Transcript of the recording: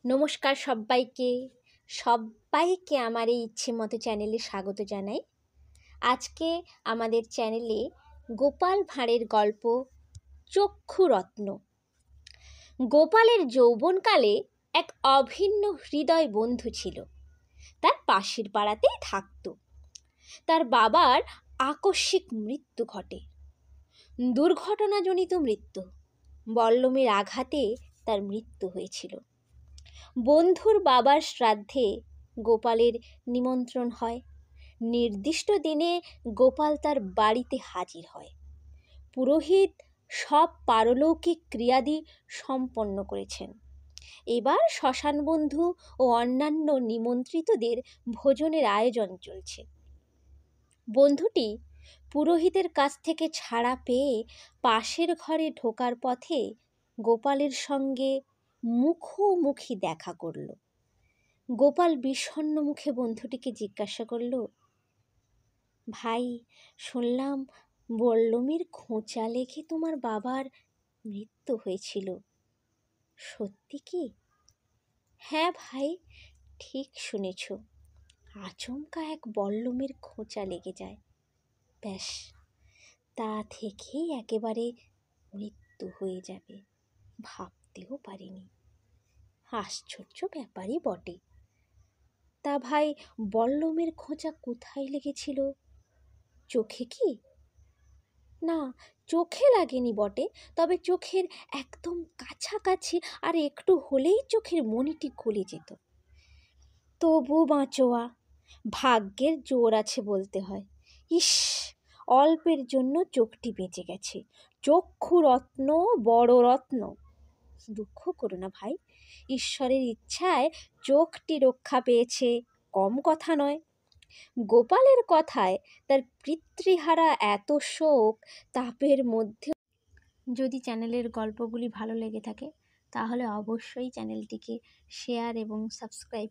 নমস্কার সব্বাইকে সব্বাইকে আমার এই ইচ্ছে মতো চ্যানেলে স্বাগত জানাই। আজকে আমাদের চ্যানেলে গোপাল ভাঁড়ের গল্প চক্ষুরত্ন। গোপালের যৌবনকালে এক অভিন্ন হৃদয় বন্ধু ছিল। তার পাশের পাড়াতেই থাকত। তার বাবার আকস্মিক মৃত্যু ঘটে, দুর্ঘটনাজনিত মৃত্যু। বল্লমের আঘাতে তার মৃত্যু হয়েছিল। বন্ধুর বাবার শ্রাদ্ধে গোপালের নিমন্ত্রণ হয়। নির্দিষ্ট দিনে গোপাল তার বাড়িতে হাজির হয়। পুরোহিত সব পারলৌকিক ক্রিয়াদি সম্পন্ন করেছেন। এবার শ্মশান বন্ধু ও অন্যান্য নিমন্ত্রিতদের ভোজনের আয়োজন চলছে। বন্ধুটি পুরোহিতের কাছ থেকে ছাড়া পেয়ে পাশের ঘরে ঢোকার পথে গোপালের সঙ্গে মুখোমুখি দেখা করল। গোপাল বিষণ্ণ মুখে বন্ধুটিকে জিজ্ঞাসা করল, ভাই, শুনলাম বল্লমের খোঁচা লেগে তোমার বাবার মৃত্যু হয়েছিল, সত্যি কি? হ্যাঁ ভাই, ঠিক শুনেছ। আচমকা এক বল্লমের খোঁচা লেগে যায়, ব্যাস তা থেকেই একেবারে মৃত্যু হয়ে যাবে, ভাবতেও পারিনি। আশ্চর্য ব্যাপারই বটে। তা ভাই, বল্লমের খোঁচা কোথায় লেগেছিল? চোখে কি? না, চোখে লাগেনি বটে, তবে চোখের একদম কাছাকাছি, আর একটু হলেই চোখের মণিটি গলে যেত। তবু বাঁচোয়া, ভাগ্যের জোর আছে বলতে হয়। ইস, অল্পের জন্য চোখটি বেঁচে গেছে। চক্ষুরত্ন বড় রত্ন। দুঃখ করো না ভাই, ঈশ্বরের ইচ্ছায় চোখটি রক্ষা পেয়েছে, কম কথা নয়। গোপালের কথায় তার পিতৃহারা এত শোক তাপের মধ্যে। যদি চ্যানেলের গল্পগুলি ভালো লেগে থাকে তাহলে অবশ্যই চ্যানেলটিকে শেয়ার এবং সাবস্ক্রাইব